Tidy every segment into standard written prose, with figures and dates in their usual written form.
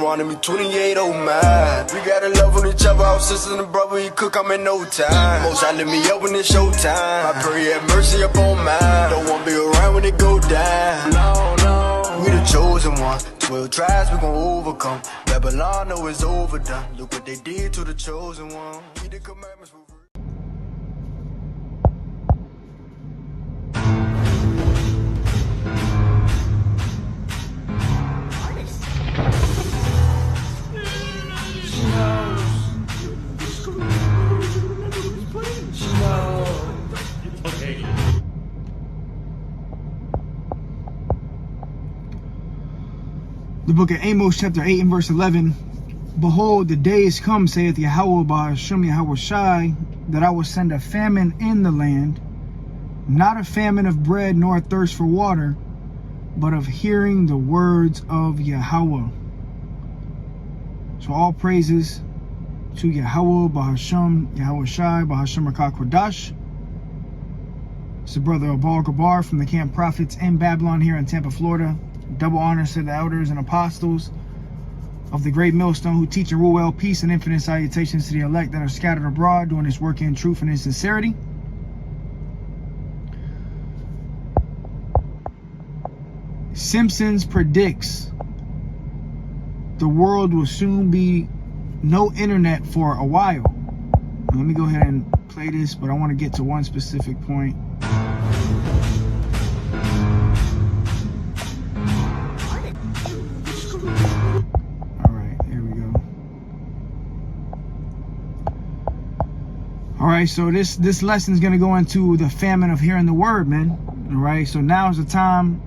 Wanted me 28, oh my. We got a love on each other, our sisters and brother, you cook, I'm in no time. Most I let me up when it's showtime. I pray have mercy upon mine. Don't wanna be around when it go down. No, no. We the chosen one. 12 tries, we gon' overcome. Babylon know it's overdone. Look what they did to the chosen one. We the commandments were The book of Amos chapter 8 and verse 11. Behold, the days come, saith Yahweh Ba'ashem Yahweh Shai, that I will send a famine in the land, not a famine of bread nor a thirst for water, but of hearing the words of Yahweh. So all praises to Yahweh Ba'ashem Yahweh Shai Ba'ashem Rakah Kodash. It's the brother Abal Gabar from the Camp Prophets in Babylon here in Tampa, Florida. Double honors to the elders and apostles of the great millstone who teach and rule well. Peace and infinite salutations to the elect that are scattered abroad doing this work in truth and in sincerity. Simpsons predicts the world will soon be no internet for a while. Let me go ahead and play this, but I want to get to one specific point. All right, so this lesson is going to go into the famine of hearing the word, man. All right, so now's the time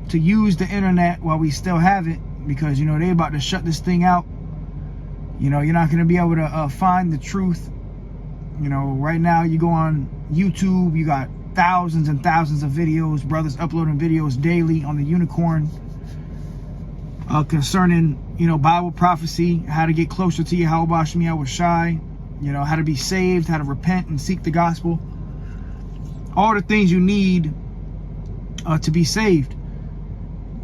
to use the internet while we still have it, because, you know, they about to shut this thing out. You know, you're not going to be able to find the truth. You know, right now you go on YouTube, you got thousands and thousands of videos, brothers uploading videos daily on the unicorn concerning, you know, Bible prophecy, how to get closer to Yahweh Ba'ashem Yahweh Shai. You know, how to be saved, how to repent and seek the gospel. All the things you need to be saved.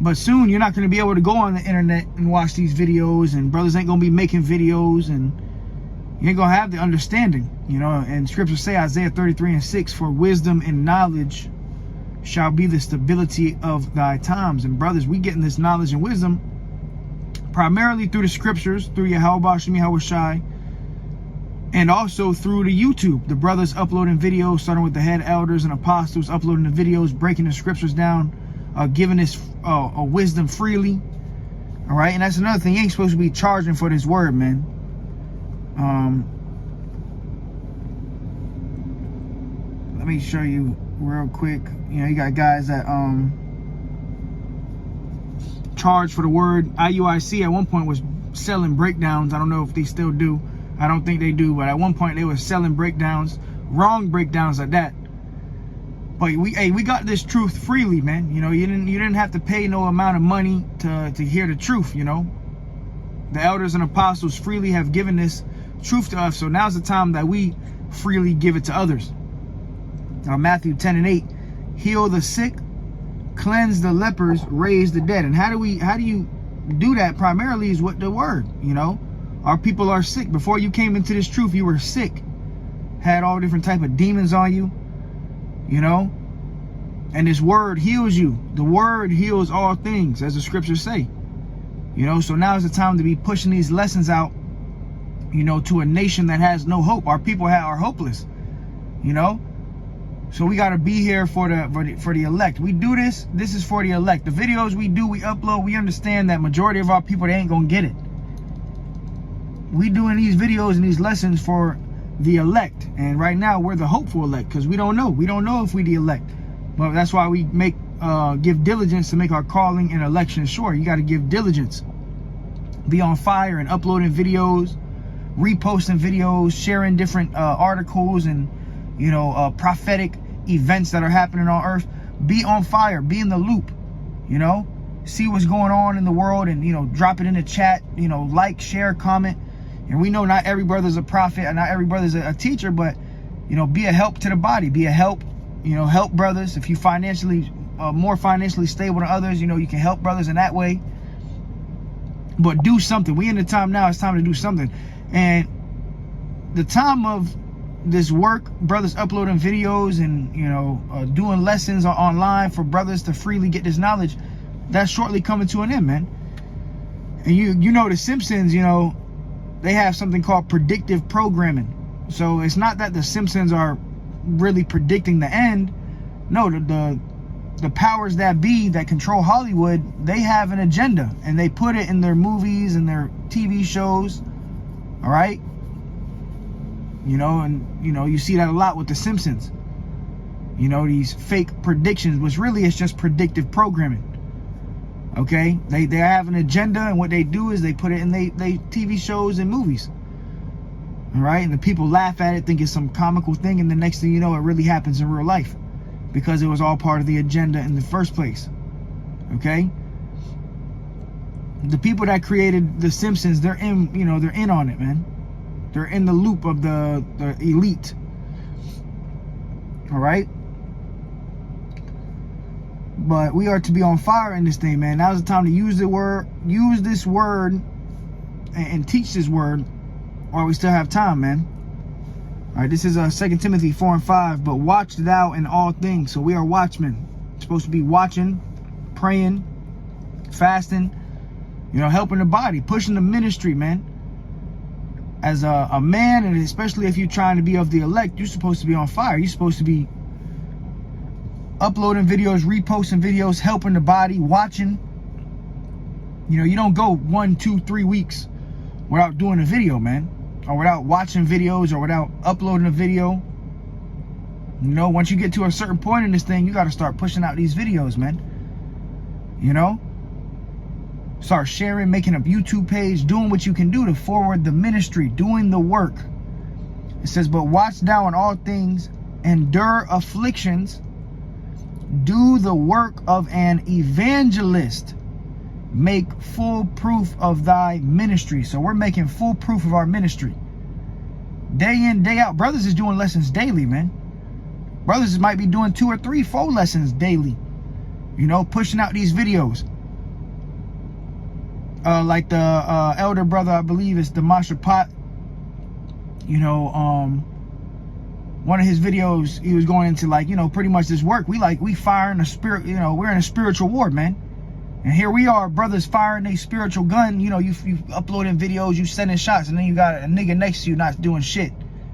But soon you're not going to be able to go on the internet and watch these videos, and brothers ain't going to be making videos, and you ain't going to have the understanding. You know, and scriptures say, Isaiah 33:6, for wisdom and knowledge shall be the stability of thy times. And brothers, we getting this knowledge and wisdom primarily through the scriptures, through Yahweh Ba'ashem Yahweh Shai, and also through the YouTube. The brothers uploading videos, starting with the head elders and apostles, uploading the videos, breaking the scriptures down, giving this wisdom freely. All right, and that's another thing. You ain't supposed to be charging for this word, man. Let me show you real quick. You know, you got guys that charge for the word. IUIC at one point was selling breakdowns. I don't know if they still do. I don't think they do, but at one point they were selling breakdowns, wrong breakdowns like that. But we got this truth freely, man. You know, you didn't have to pay no amount of money to hear the truth. You know, the elders and apostles freely have given this truth to us. So now's the time that we freely give it to others. Matthew 10:8, heal the sick, cleanse the lepers, raise the dead. And how do you do that? Primarily is what the word, you know. Our people are sick. Before you came into this truth, you were sick. Had all different type of demons on you, you know. And this word heals you. The word heals all things, as the scriptures say. You know, so now is the time to be pushing these lessons out, you know, to a nation that has no hope. Our people are hopeless, you know. So we got to be here for the elect. We do this. This is for the elect. The videos we do, we upload. We understand that majority of our people, they ain't gonna get it. We doing these videos and these lessons for the elect, and right now we're the hopeful elect, because we don't know if we the elect. But that's why we give diligence to make our calling and election sure. You got to give diligence, be on fire and uploading videos, reposting videos, sharing different articles and, you know, prophetic events that are happening on earth. Be on fire, be in the loop, you know, see what's going on in the world, and, you know, drop it in the chat, you know, like, share, comment. And we know not every brother's a prophet and not every brother's a teacher, but, you know, be a help to the body, be a help, you know, help brothers. If you financially, more financially stable than others, you know, you can help brothers in that way. But do something. We in the time now. It's time to do something. And the time of this work, brothers uploading videos and, you know, doing lessons online for brothers to freely get this knowledge, that's shortly coming to an end, man. And you know, the Simpsons, you know, they have something called predictive programming. So it's not that the Simpsons are really predicting the end. No, the powers that be that control Hollywood, they have an agenda, and they put it in their movies and their TV shows. All right. You know, and, you know, you see that a lot with the Simpsons. You know, these fake predictions, which really is just predictive programming. Okay? They have an agenda, and what they do is they put it in they TV shows and movies. All right? And the people laugh at it, think it's some comical thing, and the next thing you know, it really happens in real life. Because it was all part of the agenda in the first place. Okay? The people that created the Simpsons, they're in, you know, they're in on it, man. They're in the loop of the elite. All right? But we are to be on fire in this thing, man. Now's the time to use this word and teach this word while we still have time, man. All right, this is 2 Timothy 4:5. But watch thou in all things. So we are watchmen. We're supposed to be watching, praying, fasting, you know, helping the body, pushing the ministry, man. As a man, and especially if you're trying to be of the elect, you're supposed to be on fire. You're supposed to be uploading videos, reposting videos, helping the body, watching. You know, you don't go 1, 2, 3 weeks without doing a video, man. Or without watching videos, or without uploading a video. You know, once you get to a certain point in this thing, you got to start pushing out these videos, man. You know? Start sharing, making a YouTube page, doing what you can do to forward the ministry, doing the work. It says, but watch thou in all things, endure afflictions, do the work of an evangelist, make full proof of thy ministry. So we're making full proof of our ministry. Day in, day out. Brothers is doing lessons daily, man. Brothers might be doing 2 or 3, 4 lessons daily. You know, pushing out these videos. Like the elder brother, I believe it's the Masha Pot. You know, one of his videos, he was going into, like, you know, pretty much this work. We firing a spirit, you know, we're in a spiritual war, man. And here we are, brothers firing a spiritual gun. You know, you uploading videos, you sending shots, and then you got a nigga next to you not doing shit,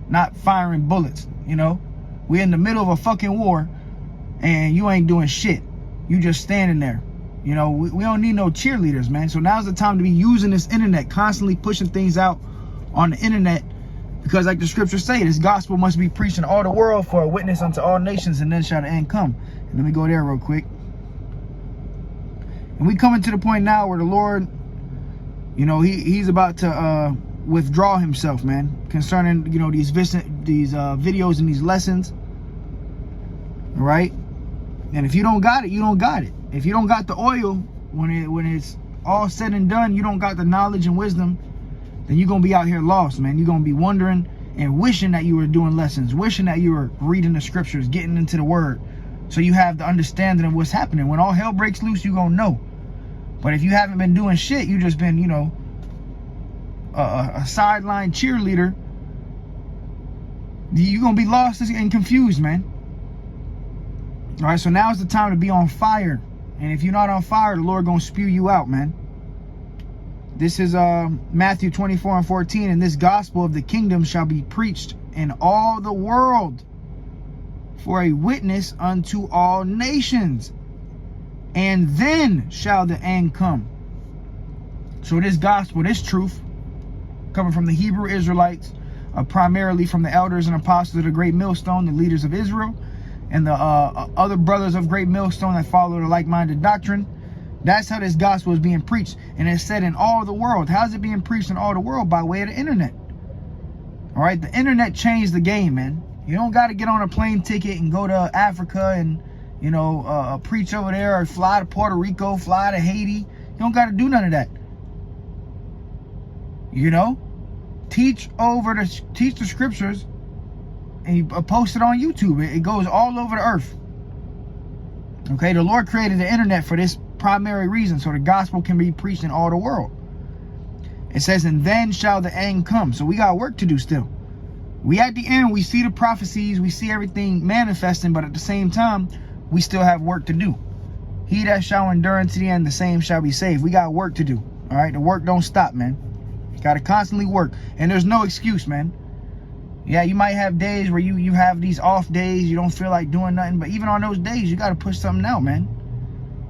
not firing bullets. You know, we in the middle of a fucking war, and you ain't doing shit. You just standing there. You know, we don't need no cheerleaders, man. So now's the time to be using this internet, constantly pushing things out on the internet, because like the scriptures say, this gospel must be preached in all the world for a witness unto all nations, and then shall the end come. And let me go there real quick. And we coming to the point now where the Lord, you know, he's about to withdraw himself, man, concerning, you know, these videos and these lessons. All right? And if you don't got it, you don't got it. If you don't got the oil, when it's all said and done, you don't got the knowledge and wisdom, then you're going to be out here lost, man. You're going to be wondering and wishing that you were doing lessons, wishing that you were reading the scriptures, getting into the word, so you have the understanding of what's happening. When all hell breaks loose, you're going to know. But if you haven't been doing shit, you just been, you know, a sideline cheerleader, you're going to be lost and confused, man. All right, so now's the time to be on fire. And if you're not on fire, the Lord going to spew you out, man. This is Matthew 24:14. And this gospel of the kingdom shall be preached in all the world for a witness unto all nations. And then shall the end come. So this gospel, this truth, coming from the Hebrew Israelites, primarily from the elders and apostles of the great millstone, the leaders of Israel, and the other brothers of great millstone that follow the like-minded doctrine. That's how this gospel is being preached. And it's said in all the world. How's it being preached in all the world? By way of the internet. All right, the internet changed the game, man. You don't got to get on a plane ticket and go to Africa and, you know, preach over there, or fly to Puerto Rico, fly to Haiti. You don't got to do none of that. You know, teach the scriptures, and you post it on YouTube. It goes all over the earth. Okay, the Lord created the internet for this primary reason, so the gospel can be preached in all the world. It says, and then shall the end come. So we got work to do still. We at the end, we see the prophecies, we see everything manifesting, but at the same time, we still have work to do. He that shall endure unto the end, the same shall be saved. We got work to do. All right, the work don't stop, man. Got to constantly work, and there's no excuse, man. Yeah, you might have days where you have these off days, you don't feel like doing nothing, but even on those days, you got to push something out, man.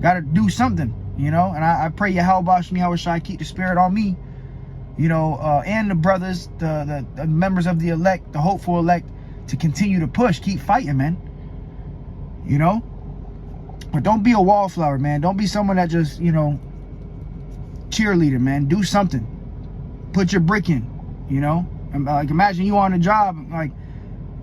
Got to do something, you know. And I pray Yahweh Shai keep the spirit on me, you know, and the brothers, the members of the elect, the hopeful elect, to continue to push, keep fighting, man. You know, but don't be a wallflower, man. Don't be someone that just, you know, cheerleader, man. Do something. Put your brick in, you know. Like, imagine you on a job, like,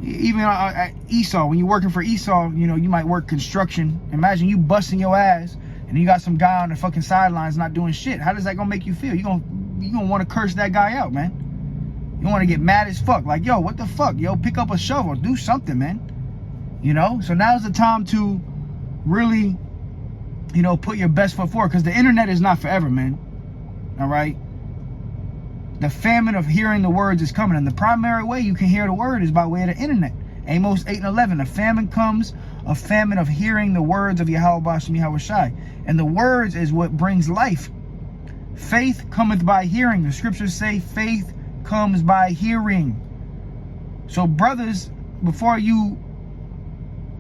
even at Esau, when you're working for Esau, you know, you might work construction. Imagine you busting your ass, and you got some guy on the fucking sidelines not doing shit. How does that gonna make you feel? You gonna want to curse that guy out, man. You want to get mad as fuck. Like, yo, what the fuck? Yo, pick up a shovel. Do something, man. You know? So now's the time to really, you know, put your best foot forward, because the internet is not forever, man. All right? The famine of hearing the words is coming, and the primary way you can hear the word is by way of the internet. Amos 8:11, a famine comes, a famine of hearing the words of Yahweh Shai. And the words is what brings life. Faith cometh by hearing. The scriptures say faith comes by hearing. So brothers, before you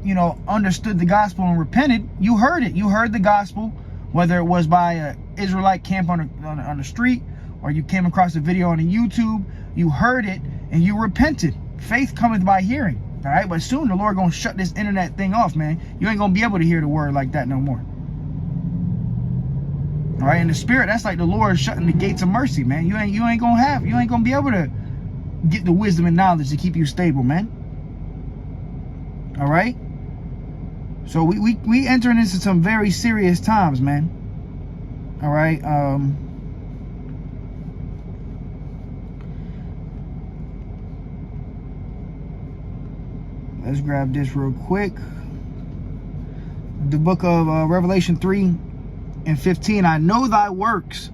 know, understood the gospel and repented, you heard it. You heard the gospel, whether it was by an Israelite camp on the street, or you came across a video on a YouTube, you heard it and you repented. Faith cometh by hearing. All right, but soon the Lord gonna shut this internet thing off, man. You ain't gonna be able to hear the word like that no more. All right, in the spirit, that's like the Lord shutting the gates of mercy, man. You ain't gonna be able to get the wisdom and knowledge to keep you stable, man. All right. So we entering into some very serious times, man. All right. Let's grab this real quick. The book of Revelation 3:15. I know thy works.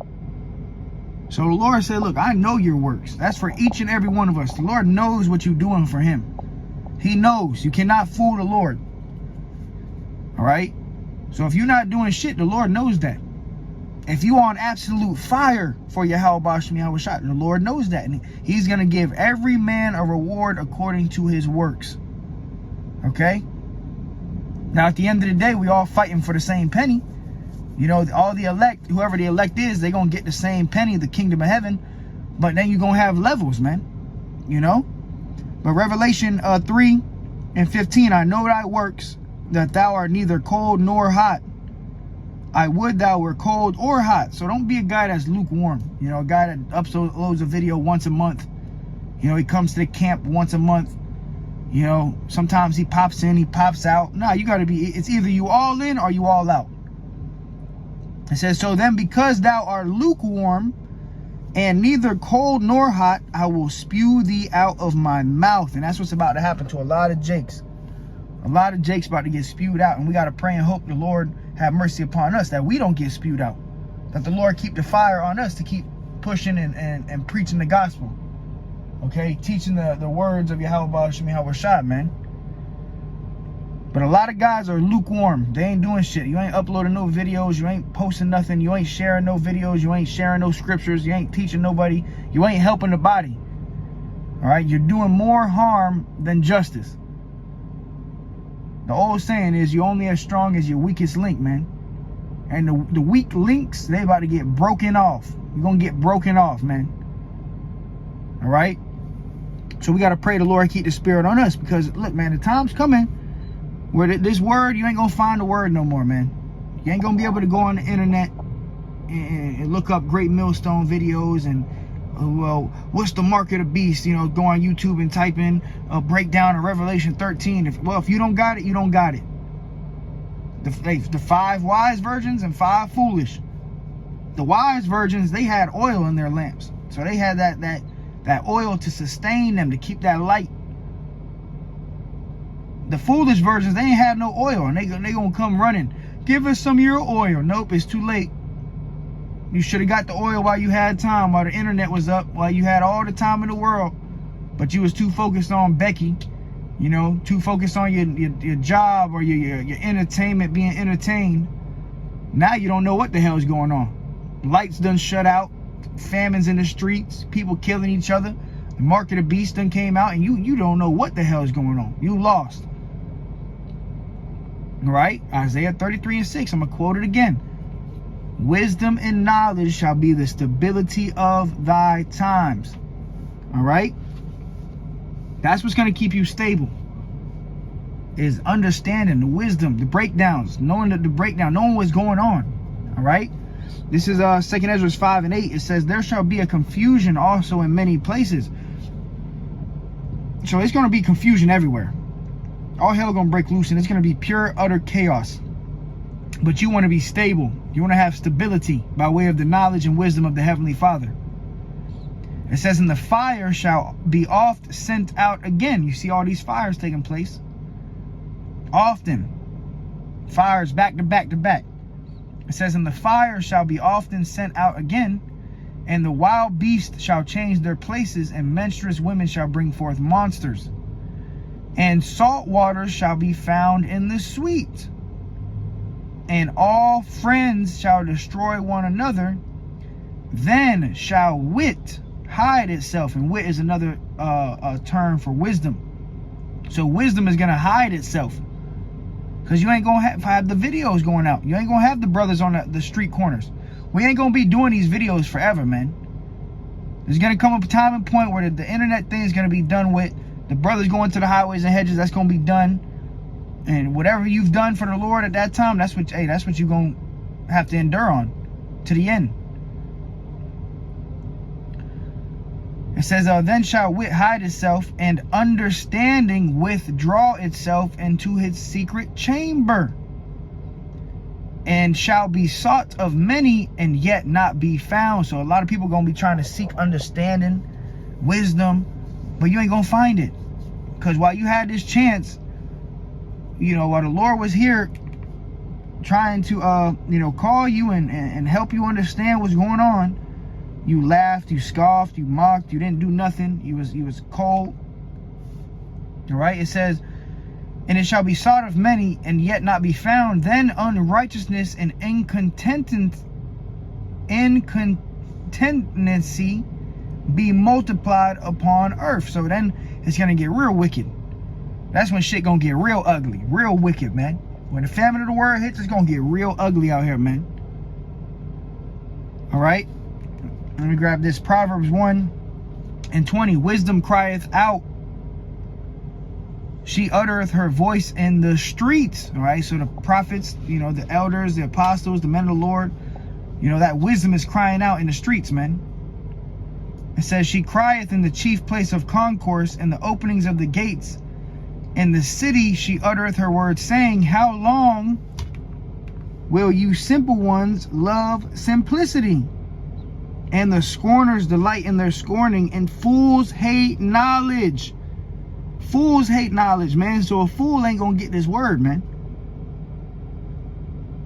So the Lord said, look, I know your works. That's for each and every one of us. The Lord knows what you're doing for him. He knows. You cannot fool the Lord. All right? So if you're not doing shit, the Lord knows that. If you on absolute fire for Yahweh Shai, the Lord knows that. And he's going to give every man a reward according to his works. Okay? Now, at the end of the day, we all fighting for the same penny. You know, all the elect, whoever the elect is, they're going to get the same penny, the kingdom of heaven. But then you're going to have levels, man. You know? But Revelation 3:15, I know thy works, that thou art neither cold nor hot. I would thou were cold or hot. So don't be a guy that's lukewarm. You know, a guy that uploads a video once a month. You know, he comes to the camp once a month. You know, sometimes he pops in, he pops out. Nah, you got to be, it's either you all in or you all out. It says, so then because thou art lukewarm and neither cold nor hot, I will spew thee out of my mouth. And that's what's about to happen to a lot of Jakes. A lot of Jakes about to get spewed out. And we got to pray and hope the Lord have mercy upon us that we don't get spewed out. That the Lord keep the fire on us to keep pushing and preaching the gospel. Okay, teaching the words of Yahweh Shai, man. But a lot of guys are lukewarm. They ain't doing shit. You ain't uploading no videos. You ain't posting nothing. You ain't sharing no videos. You ain't sharing no scriptures. You ain't teaching nobody. You ain't helping the body. All right, you're doing more harm than justice. The old saying is you're only as strong as your weakest link, man. And the weak links, they about to get broken off. You're going to get broken off, man. All right? So we got to pray the Lord keep the spirit on us, because, look, man, the time's coming where this word, you ain't going to find the word no more, man. You ain't going to be able to go on the internet and look up Great Millstone videos and, well, what's the mark of the beast? You know, go on YouTube and type in a breakdown of Revelation 13. If you don't got it, you don't got it. The 5 wise virgins and 5 foolish. The wise virgins, they had oil in their lamps. So they had that oil to sustain them, to keep that light. The foolish virgins, they ain't had no oil, and they gonna come running. Give us some of your oil. Nope, it's too late. You should have got the oil while you had time, while the internet was up, while you had all the time in the world. But you was too focused on Becky, you know, too focused on your job or your entertainment, being entertained. Now you don't know what the hell is going on. Lights done shut out, famines in the streets, people killing each other. The mark of the beast done came out, and you don't know what the hell is going on. You lost. All right? Isaiah 33:6. I'm going to quote it again. Wisdom and knowledge shall be the stability of thy times. All right? That's what's going to keep you stable. Is understanding the wisdom, the breakdowns, knowing the breakdown, knowing what's going on. All right? This is 2 Ezra 5:8. It says, there shall be a confusion also in many places. So it's going to be confusion everywhere. All hell going to break loose, and it's going to be pure, utter chaos. But you want to be stable. You want to have stability by way of the knowledge and wisdom of the Heavenly Father. It says, and the fire shall be oft sent out again. You see all these fires taking place. Often. Fires back to back to back. It says, and the fire shall be often sent out again, and the wild beasts shall change their places, and menstruous women shall bring forth monsters. And salt waters shall be found in the sweet. And all friends shall destroy one another. Then shall wit hide itself. And wit is another term for wisdom. So wisdom is going to hide itself. Because you ain't going to have the videos going out. You ain't going to have the brothers on the street corners. We ain't going to be doing these videos forever, man. There's going to come a time and point where the internet thing is going to be done with. The brothers going to the highways and hedges, that's going to be done. And whatever you've done for the Lord at that time, that's what you're going to have to endure on to the end. It says, then shall wit hide itself, and understanding withdraw itself into his secret chamber, and shall be sought of many, and yet not be found. So a lot of people are going to be trying to seek understanding, wisdom, but you ain't going to find it. Because while you had this chance, you know, while the Lord was here trying to, call you and help you understand what's going on, you laughed, you scoffed, you mocked, you didn't do nothing. You was cold. All right? It says, and it shall be sought of many and yet not be found. Then unrighteousness and incontinency be multiplied upon earth. So then it's going to get real wicked. That's when shit going to get real ugly, real wicked, man. When the famine of the world hits, it's going to get real ugly out here, man. All right? Let me grab this. Proverbs 1:20. Wisdom crieth out. She uttereth her voice in the streets. All right? So the prophets, the elders, the apostles, the men of the Lord, that wisdom is crying out in the streets, man. It says, she crieth in the chief place of concourse, in the openings of the gates. In the city she uttereth her words, saying, how long will you simple ones love simplicity? And the scorners delight in their scorning, and fools hate knowledge. Fools hate knowledge, man. So a fool ain't gonna get this word, man.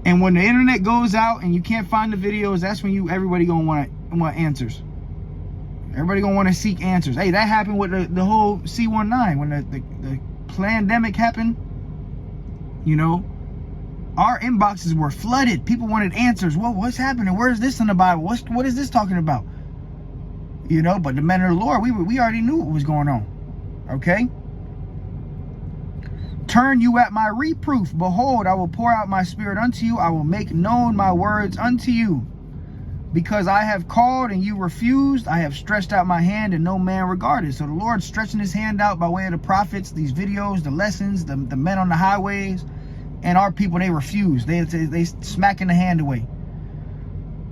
And when the internet goes out and you can't find the videos, that's when everybody gonna want answers. Everybody gonna want to seek answers. Hey, that happened with the whole C-19 when the pandemic happened. Our inboxes were flooded. People wanted answers. Well, what's happening? Where is this in the Bible? What is this talking about? But the men of the Lord, we already knew what was going on. Okay? Turn you at my reproof. Behold, I will pour out my spirit unto you. I will make known my words unto you. Because I have called and you refused, I have stretched out my hand and no man regarded. So the Lord's stretching his hand out by way of the prophets, these videos, the lessons, the men on the highways. And our people, they refuse. They smacking the hand away.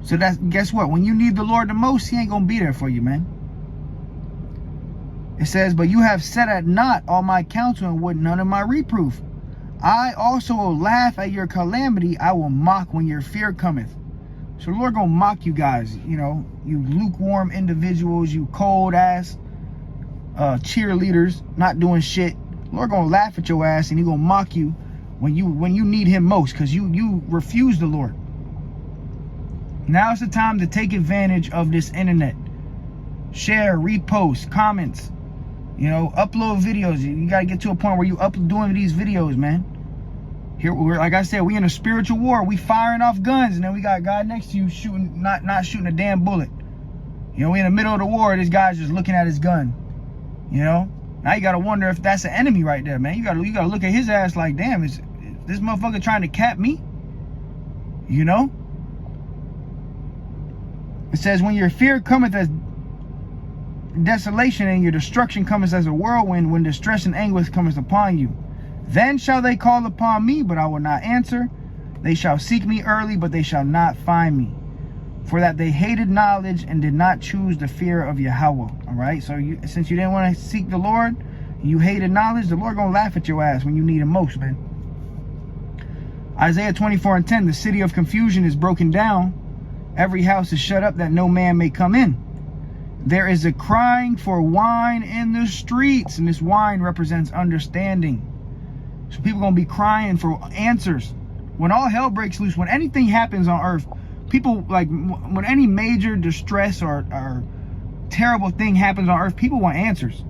So guess what? When you need the Lord the most, he ain't going to be there for you, man. It says, but you have set at naught all my counsel and would none of my reproof. I also will laugh at your calamity. I will mock when your fear cometh. So the Lord going to mock you guys, you lukewarm individuals, you cold ass cheerleaders, not doing shit. The Lord going to laugh at your ass and he going to mock you when you need him most, because you refuse the Lord. Now is the time to take advantage of this internet. Share, repost, comments. You know, upload videos. You got to get to a point where you doing these videos, man. Here, we're, like I said, we in a spiritual war. We firing off guns, and then we got God next to you shooting, not shooting a damn bullet. You know, we in the middle of the war. This guy's just looking at his gun. You know, now you got to wonder if that's an enemy right there, man. You got to look at his ass like, damn, is this motherfucker trying to cap me? You know. It says, when your fear cometh as desolation and your destruction cometh as a whirlwind, when distress and anguish cometh upon you, then shall they call upon me, but I will not answer. They shall seek me early, but they shall not find me. For that they hated knowledge and did not choose the fear of Yahweh. All right, so since you didn't want to seek the Lord, you hated knowledge, the Lord gonna laugh at your ass when you need him most, man. Isaiah 24:10, the city of confusion is broken down. Every house is shut up that no man may come in. There is a crying for wine in the streets, and this wine represents understanding. So people gonna be crying for answers. When all hell breaks loose, when anything happens on earth, people, like, when any major distress or terrible thing happens on earth, people want answers.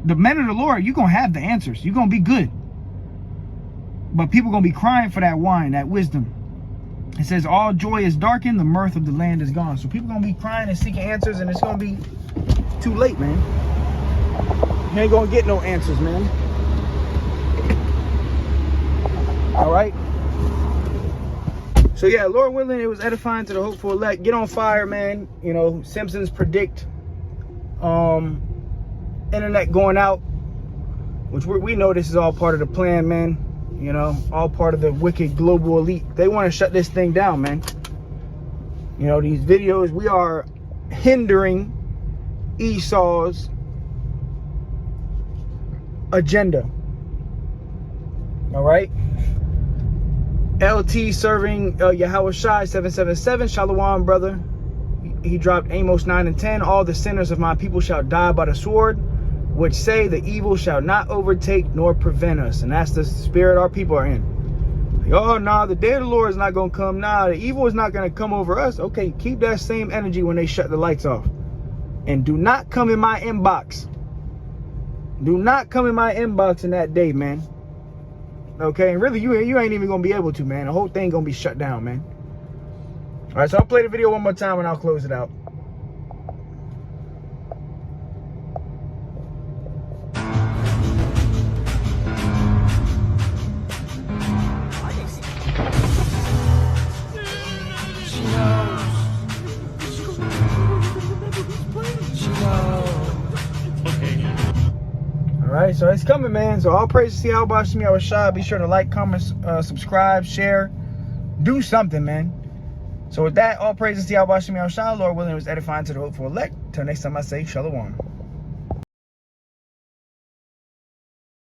The men of the Lord, you're gonna have the answers. You're gonna be good. But people gonna be crying for that wine, that wisdom. It says, all joy is darkened, the mirth of the land is gone. So people gonna be crying and seeking answers, and it's gonna be too late, man. You ain't gonna get no answers, man. All right. So yeah, Lord willing, it was edifying to the hopeful elect. Get on fire, man. You know, Simpsons predict internet going out, which we know this is all part of the plan, man. You know, all part of the wicked global elite. They want to shut this thing down, man. You know, these videos, we are hindering Esau's agenda. All right. LT serving Yahweh Shai 777. Shalom, brother. He dropped Amos 9 and 10. All the sinners of my people shall die by the sword, which say the evil shall not overtake nor prevent us. And that's the spirit our people are in. Like, oh, nah, the day of the Lord is not going to come. Nah, the evil is not going to come over us. Okay, keep that same energy when they shut the lights off. And do not come in my inbox. Do not come in my inbox in that day, man. Okay, and really, you ain't even going to be able to, man. The whole thing going to be shut down, man. All right, so I'll play the video one more time and I'll close it out. Alright, so it's coming, man. So all praise to Yahweh Shai. Be sure to like, comment, subscribe, share. Do something, man. So with that, all praises to Yahweh Shai. Lord willing, it was edifying to the hopeful elect. Till next time I say shalom.